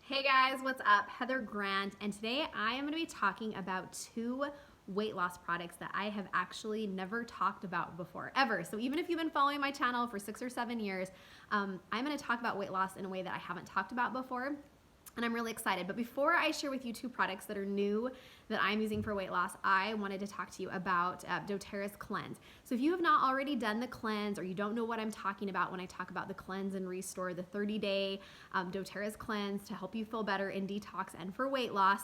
Hey guys, what's up? Heather Grant, and today I am going to be talking about two weight loss products that I have actually never talked about before, ever. So even if you've been following my channel for 6 or 7 years, I'm going to talk about weight loss in a way that I haven't talked about before. And I'm really excited. But before I share with you two products that are new that I'm using for weight loss, I wanted to talk to you about doTERRA's Cleanse. So if you have not already done the cleanse, or you don't know what I'm talking about when I talk about the Cleanse and Restore, the 30-day doTERRA's Cleanse to help you feel better in detox and for weight loss,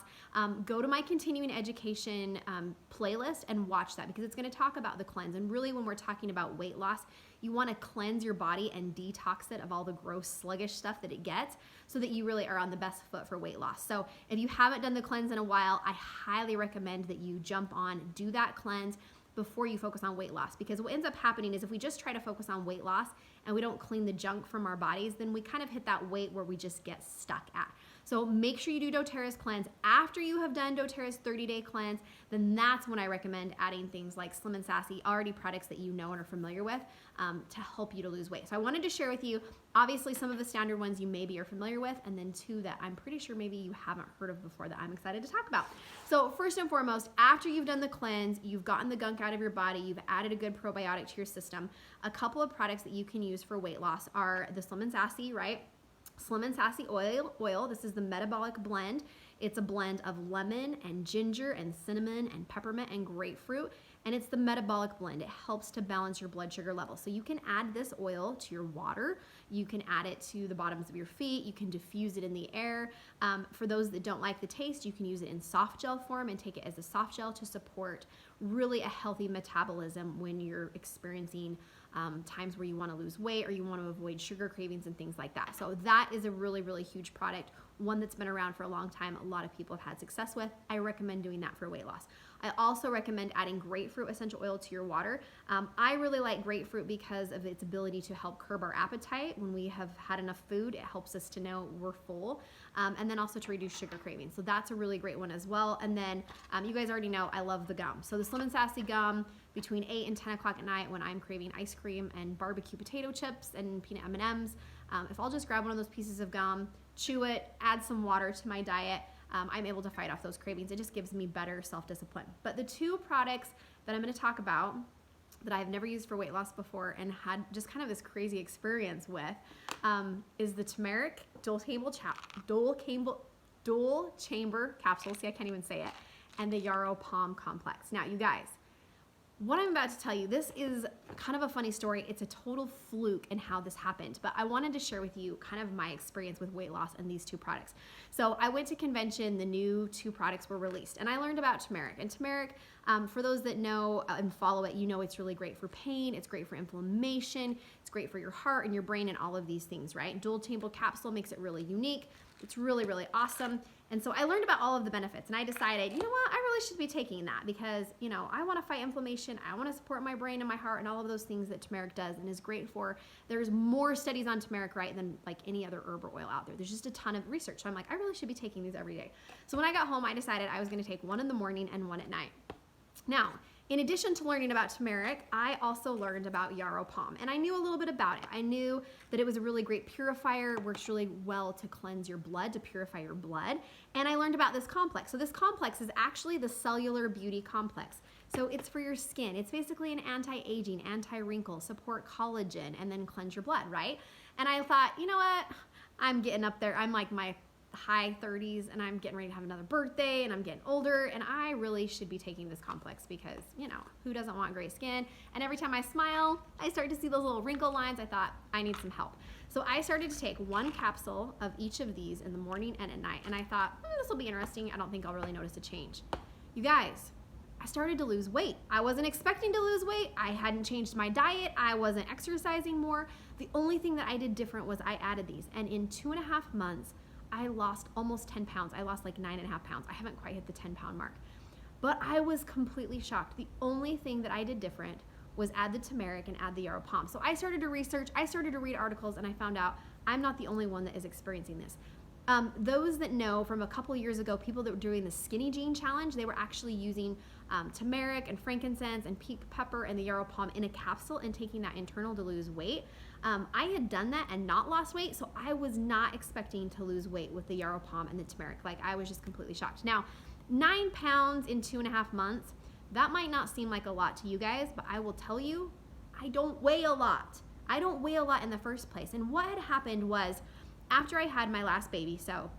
go to my continuing education playlist and watch that, because it's going to talk about the cleanse. And really, when we're talking about weight loss, you want to cleanse your body and detox it of all the gross, sluggish stuff that it gets, so that you really are on the best foot for weight loss. So if you haven't done the cleanse in a while, I highly recommend that you jump on, do that cleanse before you focus on weight loss. Because what ends up happening is if we just try to focus on weight loss and we don't clean the junk from our bodies, then we kind of hit that weight where we just get stuck at. So make sure you do doTERRA's Cleanse. After you have done doTERRA's 30-day cleanse, then that's when I recommend adding things like Slim and Sassy, already products that you know and are familiar with, to help you to lose weight. So I wanted to share with you, obviously, some of the standard ones you maybe are familiar with, and then two that I'm pretty sure maybe you haven't heard of before that I'm excited to talk about. So first and foremost, after you've done the cleanse, you've gotten the gunk out of your body, you've added a good probiotic to your system, a couple of products that you can use for weight loss are the Slim and Sassy, right? Slim and Sassy oil. This is the metabolic blend. It's a blend of lemon and ginger and cinnamon and peppermint and grapefruit, and it's the metabolic blend. It helps to balance your blood sugar level. So you can add this oil to your water. You can add it to the bottoms of your feet. You can diffuse it in the air. For those that don't like the taste, you can use it in soft gel form and take it as a soft gel to support really a healthy metabolism when you're experiencing times where you want to lose weight or you want to avoid sugar cravings and things like that. So that is a really, really huge product, one that's been around for a long time. A lot of people have had success with. I recommend doing that for weight loss. I also recommend adding grapefruit essential oil to your water. I really like grapefruit because of its ability to help curb our appetite. When we have had enough food, it helps us to know we're full, and then also to reduce sugar cravings. So that's a really great one as well. And then you guys already know I love the gum. So the Slim and Sassy gum, between 8 and 10 o'clock at night when I'm craving ice cream and barbecue potato chips and peanut M&Ms, if I'll just grab one of those pieces of gum, chew it, add some water to my diet, I'm able to fight off those cravings. It just gives me better self-discipline. But the two products that I'm going to talk about that I've never used for weight loss before and had just kind of this crazy experience with is the turmeric dual chamber capsule. See, I can't even say it. And the Yarrow Palm Complex. Now, you guys, what I'm about to tell you, this is kind of a funny story. It's a total fluke in how this happened, but I wanted to share with you kind of my experience with weight loss and these two products. So I went to convention, the new two products were released, and I learned about turmeric. And turmeric, for those that know and follow it, you know it's really great for pain, it's great for inflammation, it's great for your heart and your brain and all of these things, right? Dual chamber capsule makes it really unique. It's really, really awesome. And so I learned about all of the benefits, and I decided, you know what, I really should be taking that because, you know, I want to fight inflammation. I want to support my brain and my heart and all of those things that turmeric does and is great for. There's more studies on turmeric, right, than like any other herb or oil out there. There's just a ton of research. So I'm like, I really should be taking these every day. So when I got home, I decided I was going to take one in the morning and one at night. Now, in addition to learning about turmeric, I also learned about Yarrow Palm, and I knew a little bit about it. I knew that it was a really great purifier, works really well to cleanse your blood, to purify your blood, and I learned about this complex. So this complex is actually the Cellular Beauty Complex. So it's for your skin. It's basically an anti-aging, anti-wrinkle, support collagen, and then cleanse your blood, right? And I thought, you know what? I'm getting up there. I'm like my high 30s and I'm getting ready to have another birthday and I'm getting older and I really should be taking this complex because, you know, who doesn't want gray skin? And every time I smile, I start to see those little wrinkle lines. I thought I need some help. So I started to take one capsule of each of these in the morning and at night. And I thought, this will be interesting. I don't think I'll really notice a change. You guys, I started to lose weight. I wasn't expecting to lose weight. I hadn't changed my diet. I wasn't exercising more. The only thing that I did different was I added these. And in 2.5 months, I lost almost 10 pounds. I lost like 9.5 pounds. I haven't quite hit the 10-pound mark. But I was completely shocked. The only thing that I did different was add the turmeric and add the Yarrow Palm. So I started to research, I started to read articles, and I found out I'm not the only one that is experiencing this. Those that know from a couple years ago, people that were doing the skinny jean challenge, they were actually using turmeric and frankincense and pink pepper and the yarrow palm in a capsule and taking that internal to lose weight. I had done that and not lost weight, so I was not expecting to lose weight with the yarrow palm and the turmeric. Like, I was just completely shocked. Now, 9 pounds in 2.5 months, that might not seem like a lot to you guys, but I will tell you, I don't weigh a lot. I don't weigh a lot in the first place. And what had happened was, after I had my last baby, so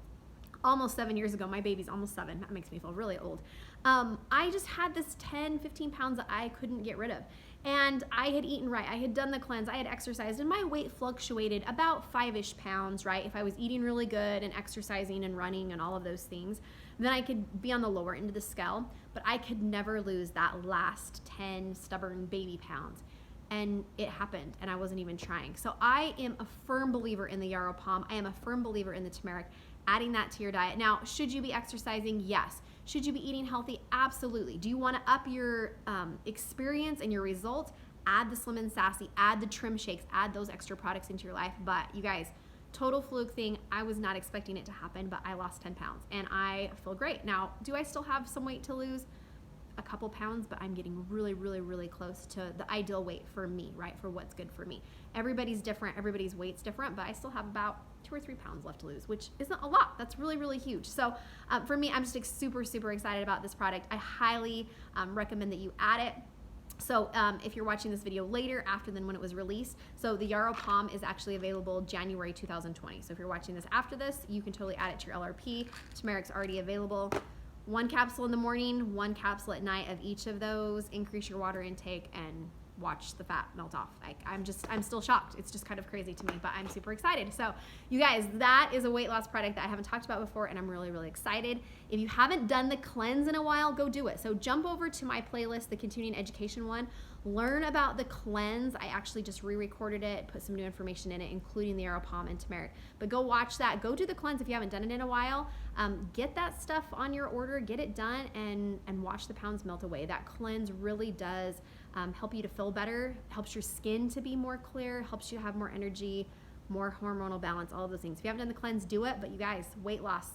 almost 7 years ago, my baby's almost 7, that makes me feel really old. I just had this 10, 15 pounds that I couldn't get rid of. And I had eaten right, I had done the cleanse, I had exercised, and my weight fluctuated about 5-ish pounds, right? If I was eating really good and exercising and running and all of those things, then I could be on the lower end of the scale, but I could never lose that last 10 stubborn baby pounds. And it happened, and I wasn't even trying. So I am a firm believer in the yarrow palm. I am a firm believer in the turmeric. Adding that to your diet. Now, should you be exercising? Yes. Should you be eating healthy? Absolutely. Do you want to up your experience and your results? Add the Slim and Sassy, add the trim shakes, add those extra products into your life. But you guys, total fluke thing. I was not expecting it to happen, but I lost 10 pounds and I feel great. Now, do I still have some weight to lose? A couple pounds, but I'm getting really, really, really close to the ideal weight for me, right? For what's good for me. Everybody's different, everybody's weight's different, but I still have about 2 or 3 pounds left to lose, which isn't a lot. That's really, really huge. So for me, I'm just super, super excited about this product. I highly recommend that you add it. So if you're watching this video later after than when it was released, so the yarrow palm is actually available January 2020. So if you're watching this after this, you can totally add it to your LRP. Turmeric's already available. 1 capsule in the morning, 1 capsule at night of each of those. Increase your water intake and watch the fat melt off. Like, I'm still shocked. It's just kind of crazy to me, but I'm super excited. So you guys, that is a weight loss product that I haven't talked about before, and I'm really, really excited. If you haven't done the cleanse in a while, go do it. So jump over to my playlist, the continuing education one, learn about the cleanse. I actually just re-recorded it, put some new information in it, including the yarrow palm and turmeric. But go watch that. Go do the cleanse if you haven't done it in a while. Get that stuff on your order, get it done, and watch the pounds melt away. That cleanse really does help you to feel better, helps your skin to be more clear, helps you have more energy, more hormonal balance, all of those things. If you haven't done the cleanse, do it. But you guys, weight loss,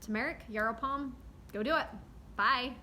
turmeric, yarrow palm, go do it. Bye.